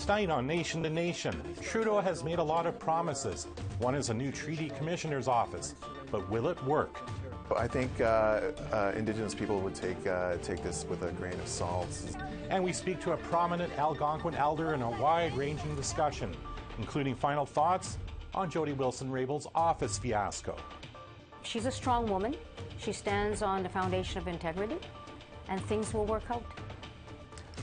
Tonight on Nation to Nation, Trudeau has made a lot of promises. One is a new treaty commissioner's office, but will it work? I think Indigenous people would take this with a grain of salt. And we speak to a prominent Algonquin Elder in a wide-ranging discussion, including final thoughts on Jody Wilson-Raybould's office fiasco. She's a strong woman. She stands on the foundation of integrity, and things will work out.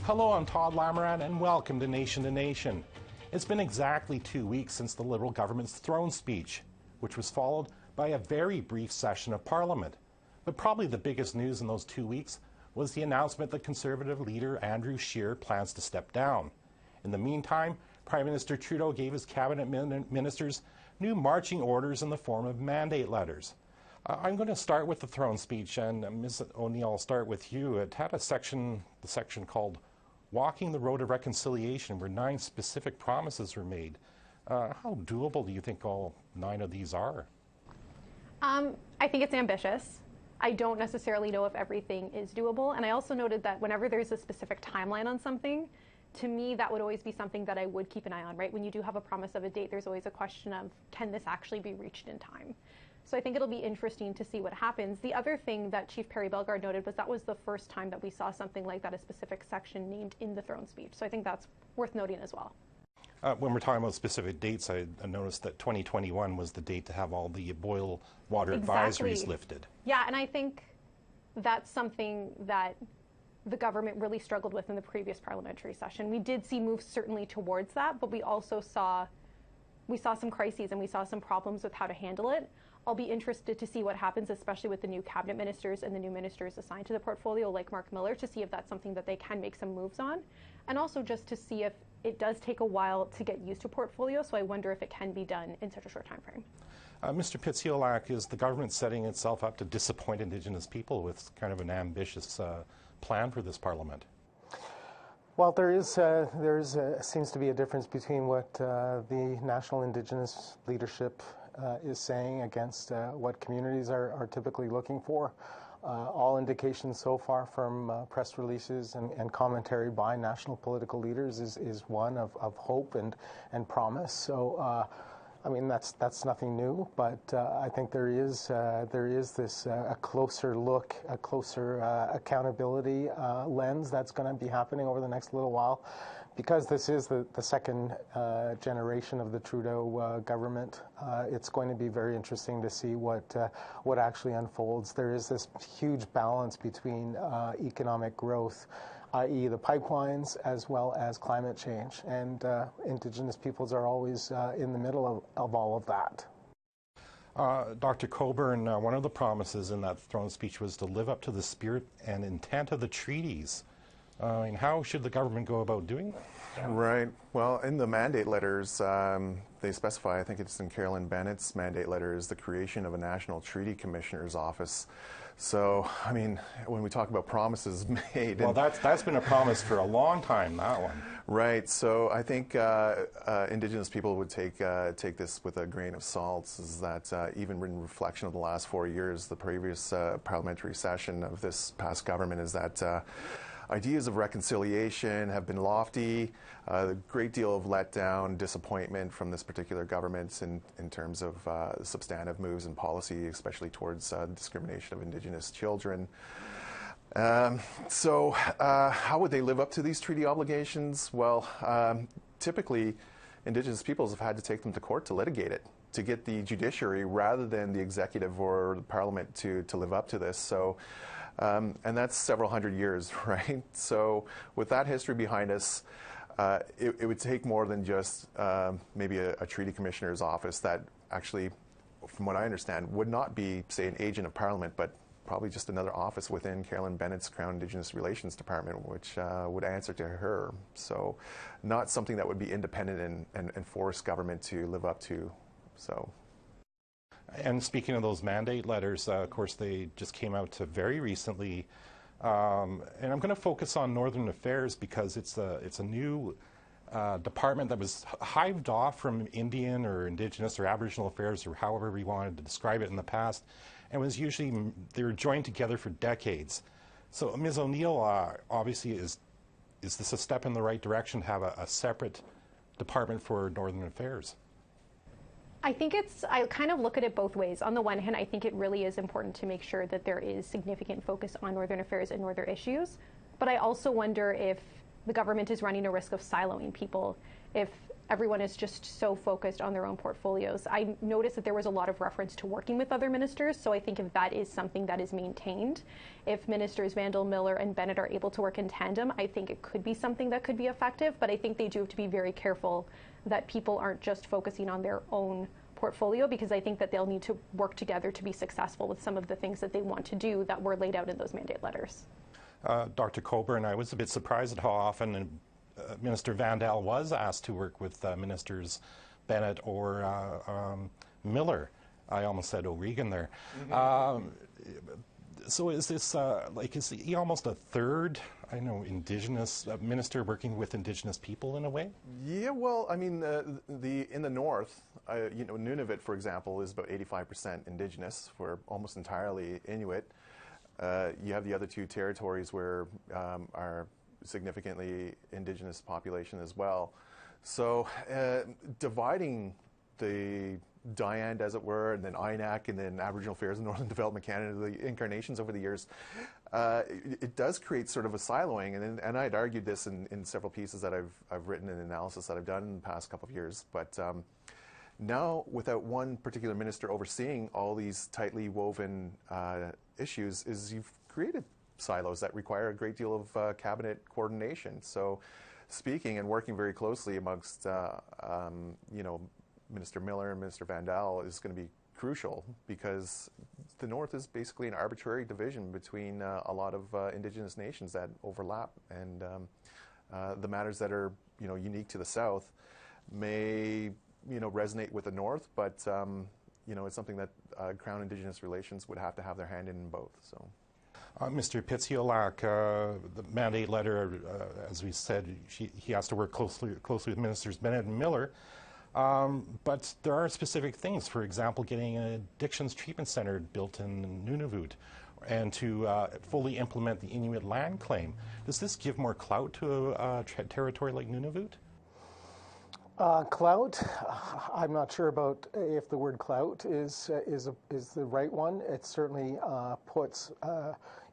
Hello, I'm Todd Lamoran, and welcome to Nation to Nation. It's been exactly 2 weeks since the Liberal government's throne speech, which was followed by a very brief session of Parliament. But probably the biggest news in those 2 weeks was the announcement that Conservative leader Andrew Scheer plans to step down. In the meantime, Prime Minister Trudeau gave his cabinet ministers new marching orders in the form of mandate letters. I'm going to start with the throne speech, and Ms. O'Neill, I'll start with you. It had the section called Walking the Road of Reconciliation, where 9 specific promises were made. How doable do you think all 9 of these are? I think it's ambitious. I don't necessarily know if everything is doable. And I also noted that whenever there's a specific timeline on something, to me, that would always be something that I would keep an eye on, right? When you do have a promise of a date, there's always a question of, can this actually be reached in time? So I think it'll be interesting to see what happens. The other thing that Chief Perry Bellegarde noted was that was the first time that we saw something like that, a specific section named in the throne speech. So I think that's worth noting as well. When we're talking about specific dates, I noticed that 2021 was the date to have all the boil water advisories lifted. Yeah, and I think that's something that the government really struggled with in the previous parliamentary session. We did see moves certainly towards that, but we also saw some crises and we saw some problems with how to handle it. I'll be interested to see what happens, especially with the new cabinet ministers and the new ministers assigned to the portfolio, like Mark Miller, to see if that's something that they can make some moves on. And also just to see if it does take a while to get used to a portfolio, so I wonder if it can be done in such a short time frame. Mr. Pitsiolak, is the government setting itself up to disappoint Indigenous people with kind of an ambitious plan for this Parliament? Well, there seems to be a difference between what the National Indigenous leadership is saying against what communities are typically looking for. All indications so far from press releases and commentary by national political leaders is one of hope and promise. So, I mean, that's nothing new, but I think there is this a closer look, a closer accountability lens that's going to be happening over the next little while. Because this is the second generation of the Trudeau government, it's going to be very interesting to see what actually unfolds. There is this huge balance between economic growth, i.e. the pipelines, as well as climate change. And Indigenous peoples are always in the middle of all of that. Dr. Coburn, one of the promises in that throne speech was to live up to the spirit and intent of the treaties. And how should the government go about doing that? Right. Well, in the mandate letters, they specify, I think it's in Carolyn Bennett's mandate letters, the creation of a National Treaty Commissioner's Office. So, I mean, when we talk about promises made... Well, that's been a promise for a long time, that one. Right. So I think Indigenous people would take this with a grain of salt, is that even in reflection of the last 4 years, the previous parliamentary session of this past government, is that ideas of reconciliation have been lofty, a great deal of letdown, disappointment from this particular government in terms of substantive moves in policy, especially towards discrimination of Indigenous children. So how would they live up to these treaty obligations? Well, typically, Indigenous peoples have had to take them to court to litigate it, to get the judiciary rather than the executive or the parliament to live up to this. So. And that's several hundred years, right? So with that history behind us, it would take more than just maybe a treaty commissioner's office that actually, from what I understand, would not be, say, an agent of Parliament, but probably just another office within Carolyn Bennett's Crown Indigenous Relations Department, which would answer to her. So not something that would be independent and force government to live up to. So. And speaking of those mandate letters, of course, they just came out very recently. And I'm going to focus on Northern Affairs because it's a new department that was hived off from Indian or Indigenous or Aboriginal Affairs, or however we wanted to describe it in the past, and was usually, they were joined together for decades. So Ms. O'Neill, obviously, is this a step in the right direction to have a separate Department for Northern Affairs? I kind of look at it both ways. On the one hand, I think it really is important to make sure that there is significant focus on Northern Affairs and Northern issues. But I also wonder if the government is running a risk of siloing people, if everyone is just so focused on their own portfolios. I noticed that there was a lot of reference to working with other ministers, so I think if that is something that is maintained, if Ministers Vandal, Miller, and Bennett are able to work in tandem, I think it could be something that could be effective, but I think they do have to be very careful that people aren't just focusing on their own portfolio, because I think that they'll need to work together to be successful with some of the things that they want to do that were laid out in those mandate letters. Dr. Coburn, I was a bit surprised at how often Minister Vandal was asked to work with Ministers Bennett or Miller. I almost said O'Regan there. So is this is he almost a third, Indigenous minister working with Indigenous people in a way? Yeah, well, I mean, in the north, Nunavut, for example, is about 85% Indigenous. We're almost entirely Inuit. You have the other two territories where are significantly Indigenous population as well. So dividing the DIAND, as it were, and then INAC, and then Aboriginal Affairs and Northern Development Canada, the incarnations over the years, it does create sort of a siloing. And I'd argued this in several pieces that I've written and analysis that I've done in the past couple of years. But now, without one particular minister overseeing all these tightly woven issues, you've created silos that require a great deal of cabinet coordination. So speaking and working very closely amongst Minister Miller and Minister Vandal is going to be crucial, because the North is basically an arbitrary division between a lot of Indigenous nations that overlap, and the matters that are unique to the South may resonate with the North, but it's something that Crown Indigenous Relations would have to have their hand in both. So. Mr. Pitsiolak, the mandate letter, as we said, he has to work closely with Ministers Bennett and Miller. But there are specific things, for example, getting an addictions treatment center built in Nunavut and to fully implement the Inuit land claim. Does this give more clout to a territory like Nunavut? Clout, I'm not sure about if the word clout is the right one. It certainly puts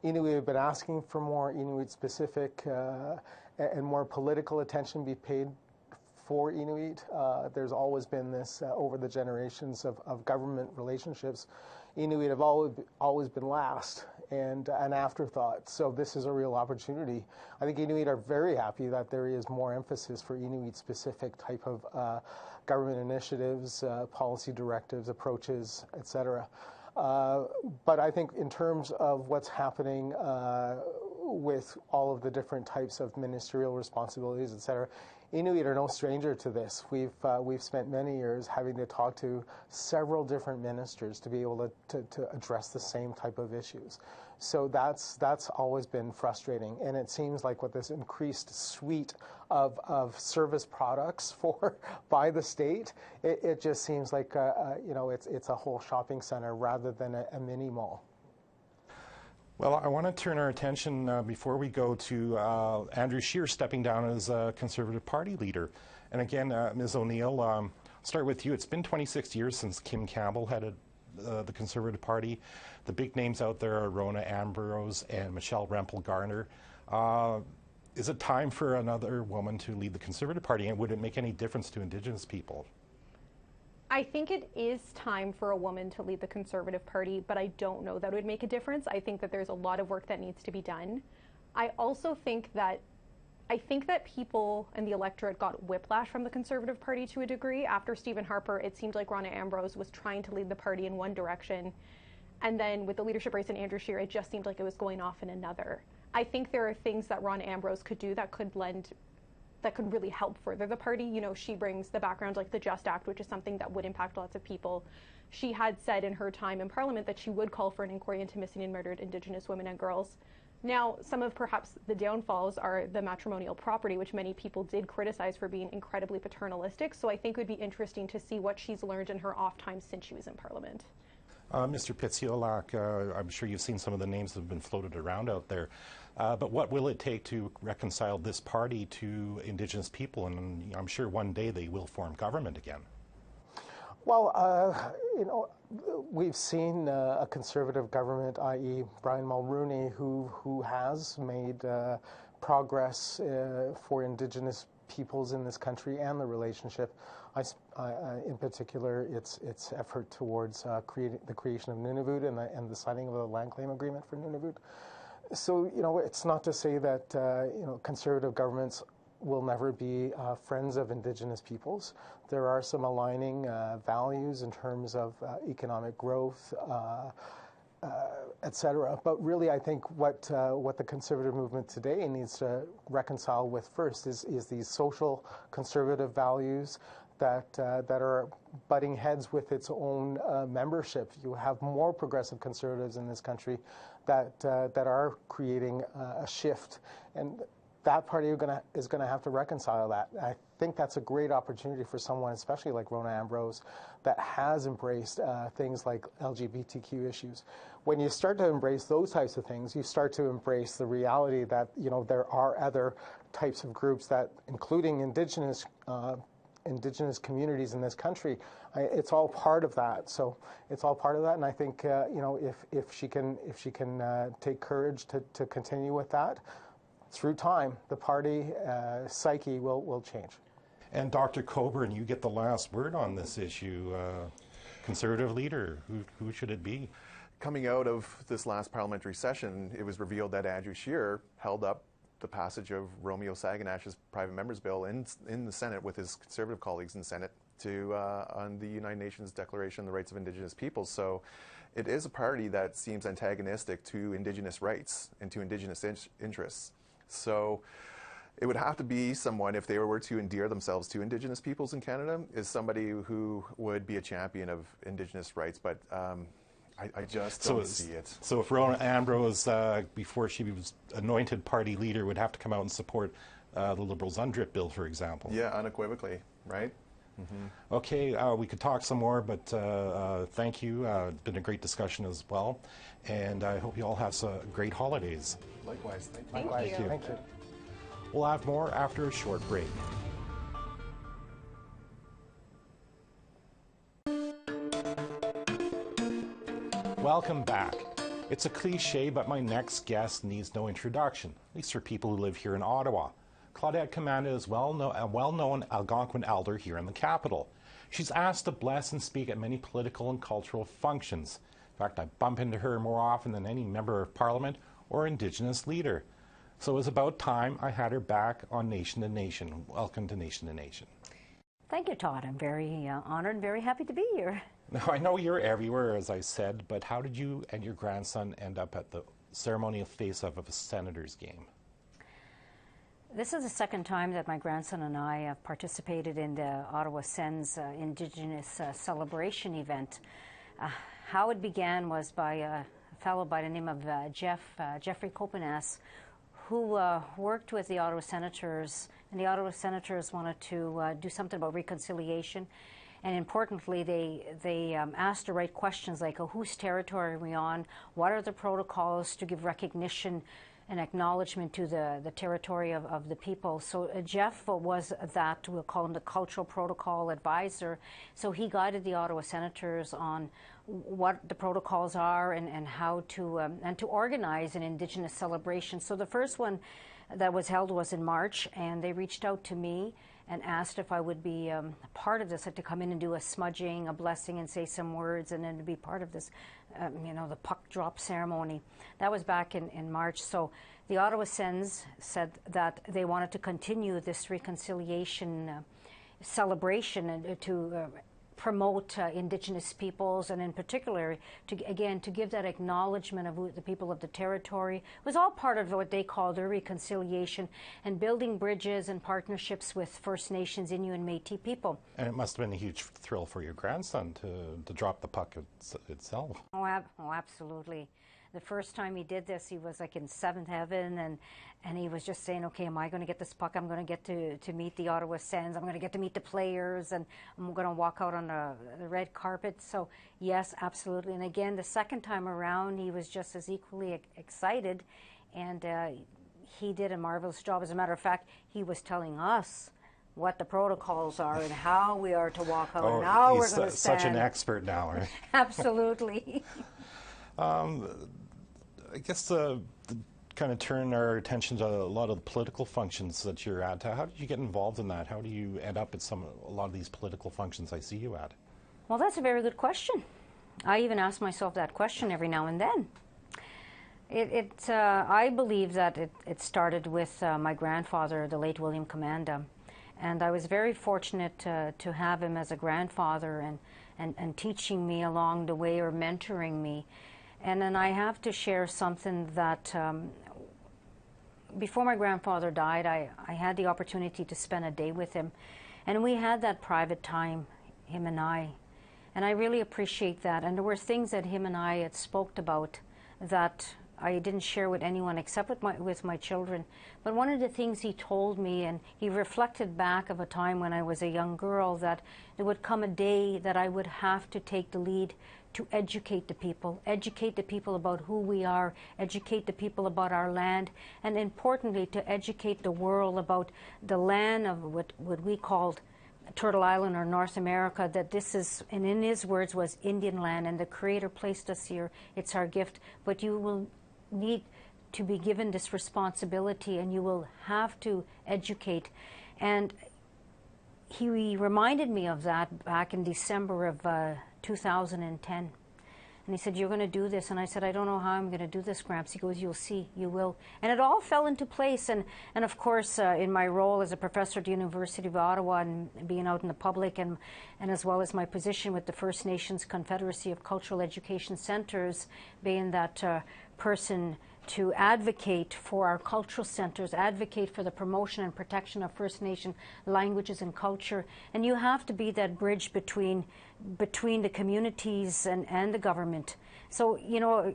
Inuit have been asking for more Inuit-specific and more political attention be paid for Inuit. There's always been this, over the generations of government relationships, Inuit have always been last and an afterthought. So this is a real opportunity. I think Inuit are very happy that there is more emphasis for Inuit-specific type of government initiatives, policy directives, approaches, etc. But I think in terms of what's happening with all of the different types of ministerial responsibilities, etc., Inuit are no stranger to this. We've spent many years having to talk to several different ministers to be able to address the same type of issues. So that's always been frustrating. And it seems like with this increased suite of service products by the state, it just seems like it's a whole shopping center rather than a mini mall. Well, I want to turn our attention before we go to Andrew Scheer stepping down as Conservative Party leader. And again, Ms. O'Neill, start with you. It's been 26 years since Kim Campbell headed the Conservative Party. The big names out there are Rona Ambrose and Michelle Rempel-Garner. Is it time for another woman to lead the Conservative Party, and would it make any difference to Indigenous people? I think it is time for a woman to lead the Conservative Party, but I don't know that it would make a difference. I think that there's a lot of work that needs to be done. I also think that people and the electorate got whiplash from the Conservative Party to a degree. After Stephen Harper, it seemed like Rona Ambrose was trying to lead the party in one direction, and then with the leadership race in Andrew Scheer, it just seemed like it was going off in another. I think there are things that Rona Ambrose could do that could really help further the party. She brings the background like the Just Act, which is something that would impact lots of people. She had said in her time in Parliament that she would call for an inquiry into missing and murdered Indigenous women and girls. Now, some of perhaps the downfalls are the matrimonial property, which many people did criticize for being incredibly paternalistic. So I think it would be interesting to see what she's learned in her off time since she was in Parliament. Mr. Pitsiolak, I'm sure you've seen some of the names that have been floated around out there, but what will it take to reconcile this party to Indigenous people? And I'm sure one day they will form government again. Well, we've seen a Conservative government, i.e. Brian Mulroney, who has made progress for Indigenous peoples in this country and the relationship. In particular, its effort towards the creation of Nunavut and the signing of the land claim agreement for Nunavut. So, it's not to say that Conservative governments will never be friends of Indigenous peoples. There are some aligning values in terms of economic growth, et cetera. But really, I think what the Conservative movement today needs to reconcile with first is these social conservative values that are butting heads with its own membership. You have more progressive conservatives in this country that are creating a shift, and that party is going to have to reconcile that. I think that's a great opportunity for someone, especially like Rona Ambrose, that has embraced things like LGBTQ issues. When you start to embrace those types of things, you start to embrace the reality that there are other types of groups that, including Indigenous communities in this country. It's all part of that. So it's all part of that, and I think if she can take courage to continue with that, through time, the party psyche will change. And Dr. Coburn, you get the last word on this issue. Conservative leader, who should it be? Coming out of this last parliamentary session, it was revealed that Andrew Scheer held up the passage of Romeo Saganash's private member's bill in the Senate with his Conservative colleagues in the Senate on the United Nations Declaration on the Rights of Indigenous Peoples. So it is a party that seems antagonistic to Indigenous rights and to Indigenous interests. So it would have to be someone, if they were to endear themselves to Indigenous peoples in Canada, is somebody who would be a champion of Indigenous rights, but I just don't see it. So if Rona Ambrose, before she was anointed party leader, would have to come out and support the Liberals' UNDRIP bill, for example. Yeah, unequivocally, right? Mm-hmm. Okay, we could talk some more, but thank you. It's been a great discussion as well, and I hope you all have some great holidays. Likewise. Thank you. Thank you. Thank you. We'll have more after a short break. Welcome back. It's a cliche, but my next guest needs no introduction, at least for people who live here in Ottawa. Claudette Commanda is a well-known Algonquin Elder here in the capital. She's asked to bless and speak at many political and cultural functions. In fact, I bump into her more often than any member of Parliament or Indigenous leader. So it was about time I had her back on Nation to Nation. Welcome to Nation to Nation. Thank you, Todd. I'm very honored and very happy to be here. Now, I know you're everywhere, as I said, but how did you and your grandson end up at the ceremonial face-off of a Senators game? This is the second time that my grandson and I have participated in the Ottawa Sens Indigenous celebration event. How it began was by a fellow by the name of Jeffrey Copenas, who worked with the Ottawa Senators, and the Ottawa Senators wanted to do something about reconciliation. And importantly, they asked the right questions like, whose territory are we on? What are the protocols to give recognition and acknowledgement to the territory of the people? So Jeff was that, we'll call him the cultural protocol advisor. So he guided the Ottawa Senators on what the protocols are and how to organize an Indigenous celebration. So the first one that was held was in March, and they reached out to me and asked if I would be part of this, to come in and do a smudging, a blessing, and say some words, and then to be part of this, the puck drop ceremony. That was back in March. So the Ottawa Sens said that they wanted to continue this reconciliation celebration and to promote Indigenous peoples, and in particular, to give that acknowledgement of the people of the territory. It was all part of what they call their reconciliation and building bridges and partnerships with First Nations, Inuit, and Métis people. And it must have been a huge thrill for your grandson to drop the puck itself. Oh, absolutely. The first time he did this, he was like in seventh heaven, and he was just saying, okay, am I going to get this puck? I'm going to get to meet the Ottawa Sens. I'm going to get to meet the players, and I'm going to walk out on the red carpet. So yes, absolutely. And again, the second time around, he was just as equally excited, and he did a marvelous job. As a matter of fact, he was telling us what the protocols are and how we are to walk out. And how we're going to stand. Such an expert now, right? Absolutely. I guess to kind of turn our attention to a lot of the political functions that you're at. How did you get involved in that? How do you end up at a lot of these political functions I see you at? Well, that's a very good question. I even ask myself that question every now and then. I believe that it started with my grandfather, the late William Commanda, and I was very fortunate to have him as a grandfather and teaching me along the way, or mentoring me. And then I have to share something that before my grandfather died, I had the opportunity to spend a day with him, and we had that private time, him and I really appreciate that. And there were things that him and I had spoke about that I didn't share with anyone except with my children. But one of the things he told me, and he reflected back of a time when I was a young girl, that there would come a day that I would have to take the lead to educate the people about who we are, educate the people about our land, and importantly, to educate the world about the land of what we called Turtle Island or North America, that this is, and in his words, was Indian land, and the Creator placed us here. It's our gift, but you will need to be given this responsibility, and you will have to educate. And he reminded me of that back in December of 2010. And he said, "You're going to do this." And I said, "I don't know how I'm going to do this, Gramps." He goes, "You'll see, you will." And it all fell into place. And of course, in my role as a professor at the University of Ottawa, and being out in the public, and as well as my position with the First Nations Confederacy of Cultural Education Centers, being that person to advocate for our cultural centers, advocate for the promotion and protection of First Nation languages and culture. And you have to be that bridge between the communities and the government. So, you know,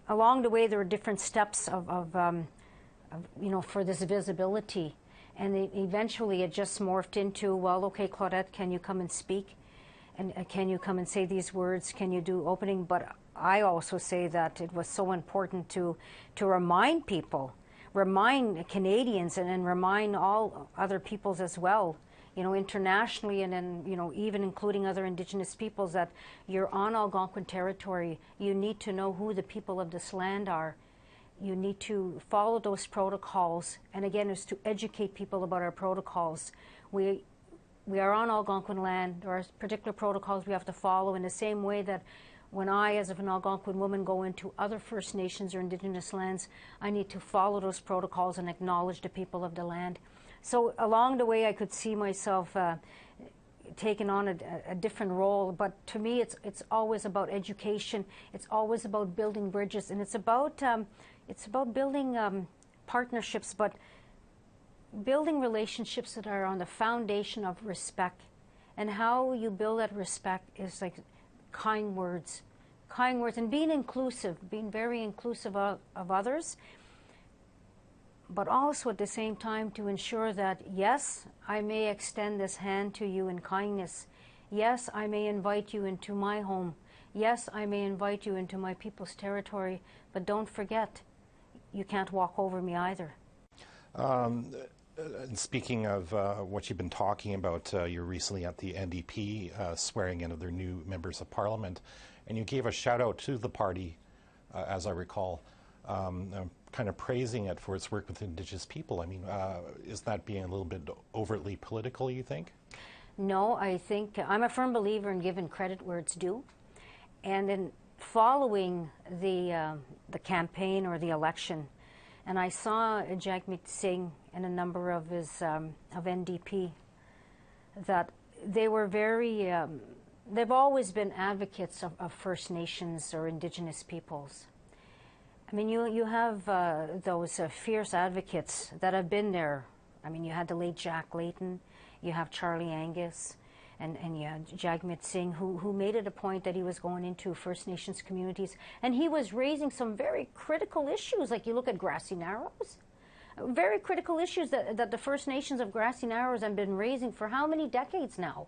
along the way there are different steps of for this visibility. And eventually it just morphed into, well, okay, Claudette, can you come and speak? And can you come and say these words? Can you do opening? But I also say that it was so important to remind people, remind Canadians, and remind all other peoples as well, you know, internationally, and then, you know, even including other Indigenous peoples, that you're on Algonquin territory. You need to know who the people of this land are. You need to follow those protocols. And again, it's to educate people about our protocols. We are on Algonquin land. There are particular protocols we have to follow, in the same way that when I, as an Algonquin woman, go into other First Nations or Indigenous lands, I need to follow those protocols and acknowledge the people of the land. So along the way, I could see myself taking on a different role. But to me, it's always about education. It's always about building bridges, and it's about building partnerships, but building relationships that are on the foundation of respect. And how you build that respect is like kind words, and being inclusive, being very inclusive of others, but also at the same time to ensure that, yes, I may extend this hand to you in kindness. Yes, I may invite you into my home. Yes, I may invite you into my people's territory, but don't forget, you can't walk over me either. And speaking of what you've been talking about, you're recently at the NDP swearing in of their new members of Parliament, and you gave a shout out to the party, as I recall, kind of praising it for its work with Indigenous people. I mean, is that being a little bit overtly political, you think? No, I think I'm a firm believer in giving credit where it's due, and in following the campaign or the election. And I saw Jagmeet Singh and a number of his of NDP, that they were very, they've always been advocates of First Nations or Indigenous peoples. I mean, you have those fierce advocates that have been there. I mean, you had the late Jack Layton, you have Charlie Angus, and you had Jagmeet Singh, who made it a point that he was going into First Nations communities, and he was raising some very critical issues. Like, you look at Grassy Narrows, very critical issues that the First Nations of Grassy Narrows have been raising for how many decades now?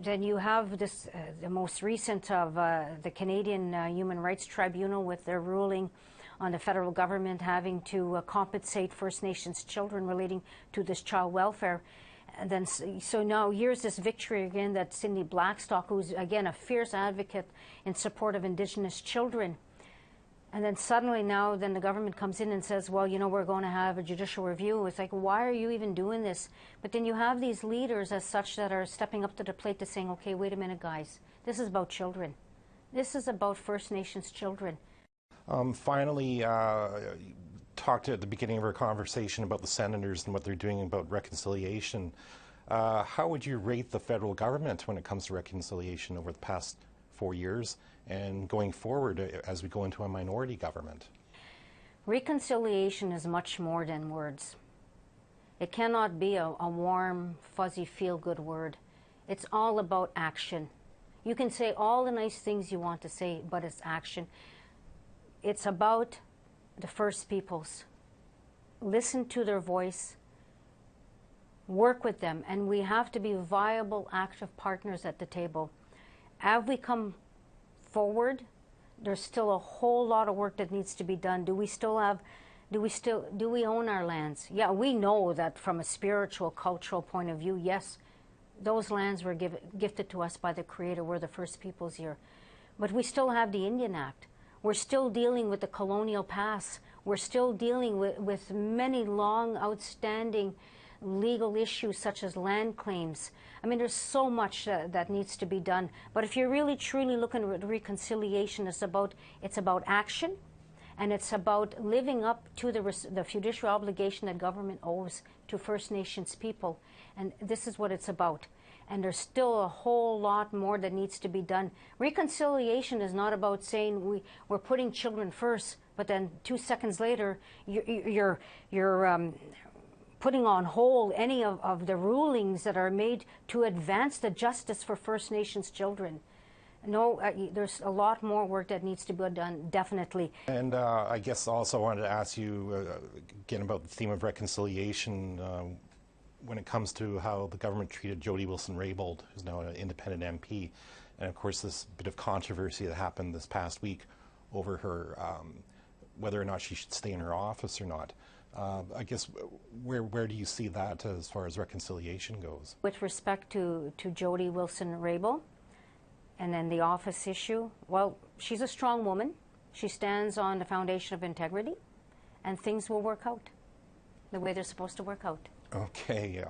Then you have this, the most recent of the Canadian Human Rights Tribunal with their ruling on the federal government having to compensate First Nations children relating to this child welfare. And then, so now here's this victory again that Cindy Blackstock, who's again a fierce advocate in support of Indigenous children. And then suddenly now then the government comes in and says, well, you know, we're going to have a judicial review. It's like, why are you even doing this? But then you have these leaders as such that are stepping up to the plate to saying, okay, wait a minute, guys. This is about children. This is about First Nations children. Finally, talked at the beginning of our conversation about the senators and what they're doing about reconciliation. How would you rate the federal government when it comes to reconciliation over the past 4 years and going forward as we go into a minority government? Reconciliation is much more than words. It cannot be a warm, fuzzy, feel-good word. It's all about action. You can say all the nice things you want to say, but it's action. It's about the First Peoples. Listen to their voice, work with them, and we have to be viable, active partners at the table. As we come forward, there's still a whole lot of work that needs to be done. Do we own our lands? Yeah, we know that from a spiritual, cultural point of view, yes, those lands were gifted to us by the Creator. We're the First Peoples here. But we still have the Indian Act. We're still dealing with the colonial past. We're still dealing with many long outstanding legal issues such as land claims. I mean, there's so much that needs to be done. But if you're really truly looking at reconciliation, it's about action, and it's about living up to the fiduciary obligation that government owes to First Nations people. And this is what it's about. And there's still a whole lot more that needs to be done. Reconciliation is not about saying we're putting children first, but then 2 seconds later you're putting on hold any of the rulings that are made to advance the justice for First Nations children. No, there's a lot more work that needs to be done, definitely. And I guess also I wanted to ask you again about the theme of reconciliation when it comes to how the government treated Jody Wilson-Raybould, who's now an independent MP. And of course this bit of controversy that happened this past week over her, whether or not she should stay in her office or not. I guess where do you see that as far as reconciliation goes? With respect to Jody Wilson-Raybould and then the office issue, well, she's a strong woman. She stands on the foundation of integrity, and things will work out the way they're supposed to work out. Okay.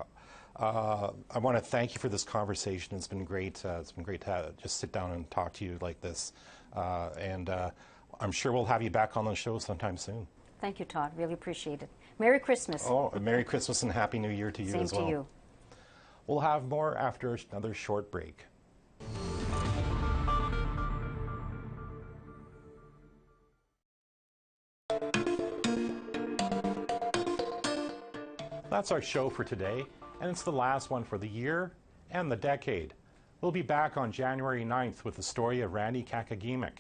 I want to thank you for this conversation. It's been great. It's been great to just sit down and talk to you like this. And I'm sure we'll have you back on the show sometime soon. Thank you, Todd. Really appreciate it. Merry Christmas. Oh, Merry Christmas and Happy New Year to you as well. Same to you. We'll have more after another short break. That's our show for today, and it's the last one for the year and the decade. We'll be back on January 9th with the story of Randy Kakagimic.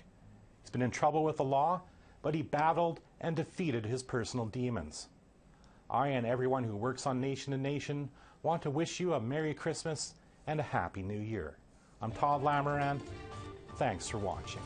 He's been in trouble with the law, but he battled and defeated his personal demons. I and everyone who works on Nation to Nation want to wish you a Merry Christmas and a Happy New Year. I'm Todd Lamoran. Thanks for watching.